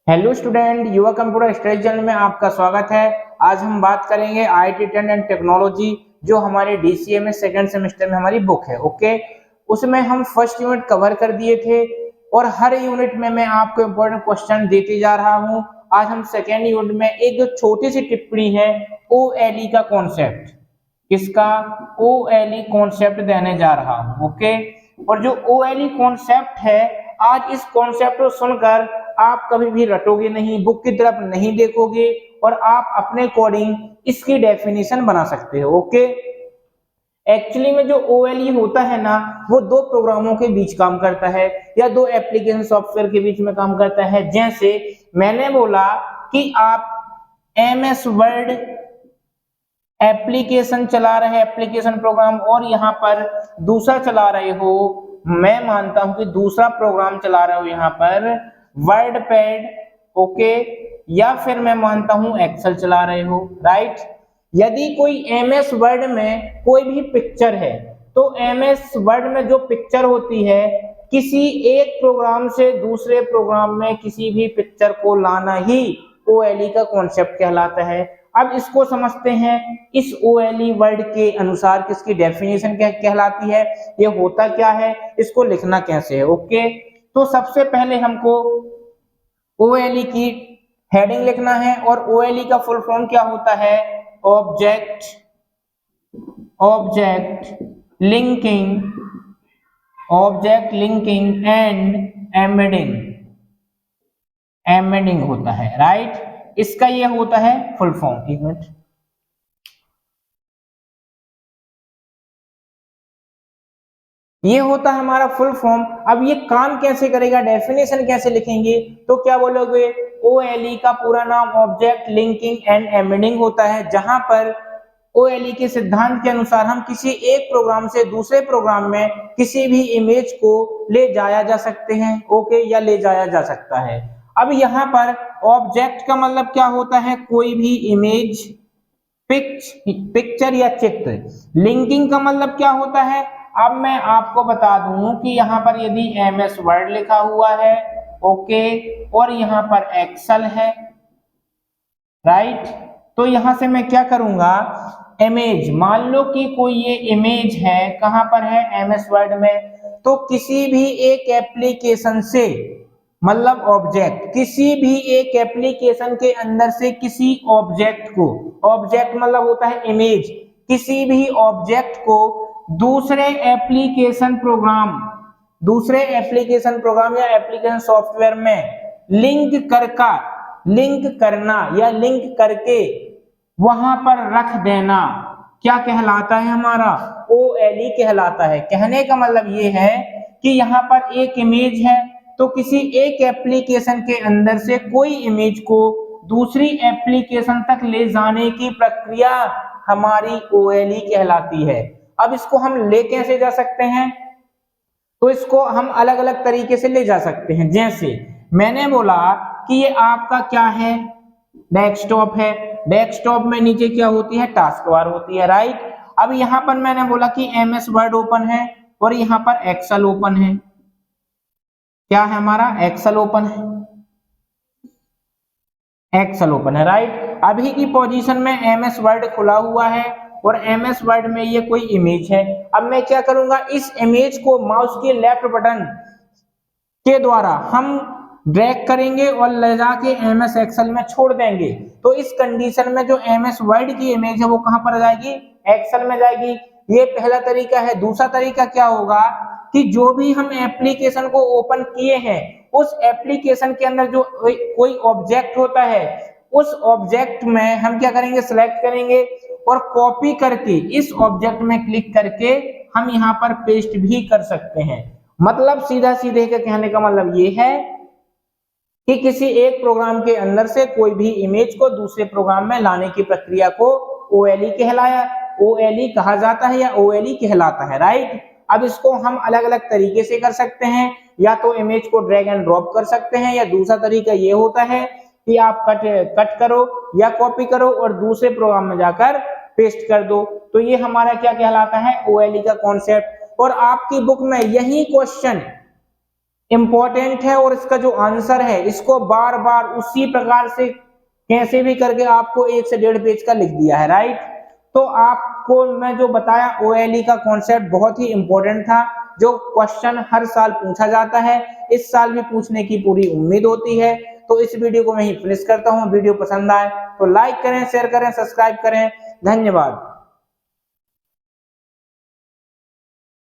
Hello student, युवा computer study channel में आपका स्वागत है। आज हम बात करेंगे आईटी ट्रेंड एंड टेक्नोलॉजी, जो हमारे डीसीए में सेकंड सेमेस्टर में हमारी बुक है। ओके, उसमें हम फर्स्ट यूनिट कवर कर दिए थे और हर यूनिट में मैं आपको इंपॉर्टेंट क्वेश्चन देते जा रहा हूं। आज हम सेकेंड यूनिट में एक जो छोटी सी टिप्पणी है ओएलई का कॉन्सेप्ट, किसका ओएलई कॉन्सेप्ट देने जा रहा हूं। ओके, और जो ओएलई कॉन्सेप्ट है, आज इस कॉन्सेप्ट को सुनकर आप कभी भी रटोगे नहीं, बुक की तरफ नहीं देखोगे और आप अपने अकॉर्डिंग इसकी डेफिनेशन बना सकते हो। ओके, एक्चुअली में जो ओएलई होता है ना, वो दो प्रोग्रामों के बीच काम करता है या दो एप्लीकेशन सॉफ्टवेयर के बीच में काम करता है। जैसे मैंने बोला कि आप एमएस वर्ड एप्लीकेशन चला रहे हैं, एप्लीकेशन प्रोग्राम, और यहाँ पर दूसरा चला रहे हो, मैं मानता हूं कि दूसरा प्रोग्राम चला रहे हो यहाँ पर वर्ड पैड। ओके, या फिर मैं मानता हूं एक्सेल चला रहे हो, राइट। यदि कोई एमएस वर्ड में कोई भी पिक्चर है, तो एमएस वर्ड में जो पिक्चर होती है, किसी एक प्रोग्राम से दूसरे प्रोग्राम में किसी भी पिक्चर को लाना ही ओएलई का कॉन्सेप्ट कहलाता है। अब इसको समझते हैं, इस ओएलई वर्ड के अनुसार किसकी डेफिनेशन क्या कहलाती है, ये होता क्या है, इसको लिखना कैसे है। ओके, तो सबसे पहले हमको ओएलई की हेडिंग लिखना है, और ओएलई का फुल फॉर्म क्या होता है, ऑब्जेक्ट लिंकिंग एंड एम्बेडिंग होता है, राइट। इसका ये होता है फुल फॉर्म। एक मिनट, ये होता है हमारा फुल फॉर्म। अब ये काम कैसे करेगा, डेफिनेशन कैसे लिखेंगे, तो क्या बोलोगे, ओएलई का पूरा नाम ऑब्जेक्ट लिंकिंग एंड एम्बेडिंग होता है, जहां पर ओएलई के सिद्धांत के अनुसार हम किसी एक प्रोग्राम से दूसरे प्रोग्राम में किसी भी इमेज को ले जाया जा सकते हैं। ओके, या ले जाया जा सकता है। अब यहाँ पर ऑब्जेक्ट का मतलब क्या होता है, कोई भी इमेज, पिक्चर या चित्र। लिंकिंग का मतलब क्या होता है, अब मैं आपको बता दूं कि यहाँ पर यदि एमएस वर्ड लिखा हुआ है, ओके, और यहाँ पर एक्सेल है, राइट, तो यहां से मैं क्या करूंगा, इमेज, मान लो कि कोई ये इमेज है, कहां पर है, एमएस वर्ड में, तो किसी भी एक एप्लीकेशन से, मतलब ऑब्जेक्ट, किसी भी एक एप्लीकेशन के अंदर से किसी ऑब्जेक्ट को, ऑब्जेक्ट मतलब होता है इमेज, किसी भी ऑब्जेक्ट को दूसरे एप्लीकेशन प्रोग्राम या एप्लीकेशन सॉफ्टवेयर में लिंक करना या लिंक करके वहां पर रख देना, क्या कहलाता है, हमारा ओएलई कहलाता है। कहने का मतलब ये है कि यहाँ पर एक इमेज है, तो किसी एक एप्लीकेशन के अंदर से कोई इमेज को दूसरी एप्लीकेशन तक ले जाने की प्रक्रिया हमारी ओएलई कहलाती है। अब इसको हम ले कैसे जा सकते हैं, तो इसको हम अलग अलग तरीके से ले जा सकते हैं। जैसे मैंने बोला कि ये आपका क्या है, डेस्कटॉप है, डेस्कटॉप में नीचे क्या होती है, टास्क बार होती है, राइट। अब यहाँ पर मैंने बोला कि एमएस वर्ड ओपन है और यहाँ पर एक्सेल ओपन है, क्या है हमारा, एक्सेल ओपन है, राइट। अभी की पोजीशन में एमएस वर्ड खुला हुआ है और एमएस वर्ड में ये कोई इमेज है। अब मैं क्या करूंगा, इस इमेज को माउस के लेफ्ट बटन के द्वारा हम ड्रैग करेंगे और ले जाके एमएस एक्सेल में छोड़ देंगे। तो इस कंडीशन में जो एमएस वर्ड की इमेज है वो कहां पर जाएगी, एक्सेल में जाएगी। ये पहला तरीका है। दूसरा तरीका क्या होगा कि जो भी हम एप्लीकेशन को ओपन किए हैं, उस एप्लीकेशन के अंदर जो कोई ऑब्जेक्ट होता है, उस ऑब्जेक्ट में हम क्या करेंगे, सिलेक्ट करेंगे और कॉपी करके इस ऑब्जेक्ट में क्लिक करके हम यहाँ पर पेस्ट भी कर सकते हैं। मतलब सीधा सीधे का कहने का मतलब ये है कि किसी एक प्रोग्राम के अंदर से कोई भी इमेज को दूसरे प्रोग्राम में लाने की प्रक्रिया को ओएलई कहा जाता है या ओएलई कहलाता है, राइट। अब इसको हम अलग अलग तरीके से कर सकते हैं, या तो इमेज को ड्रैग एंड ड्रॉप कर सकते हैं, या दूसरा तरीका ये होता है कि आप कट करो या कॉपी करो और दूसरे प्रोग्राम में जाकर पेस्ट कर दो। तो ये हमारा क्या कहलाता है, ओएलई का कॉन्सेप्ट। और आपकी बुक में यही क्वेश्चन इंपॉर्टेंट है और इसका जो आंसर है इसको बार बार उसी प्रकार से कैसे भी करके आपको 1 से 1.5 पेज का लिख दिया है, राइट। तो आपको मैं जो बताया OLE का कॉन्सेप्ट बहुत ही इंपॉर्टेंट था, जो क्वेश्चन हर साल पूछा जाता है, इस साल भी पूछने की पूरी उम्मीद होती है। तो इस वीडियो को मैं ही फिनिश करता हूँ। वीडियो पसंद आए तो लाइक करें, शेयर करें, सब्सक्राइब करें। धन्यवाद।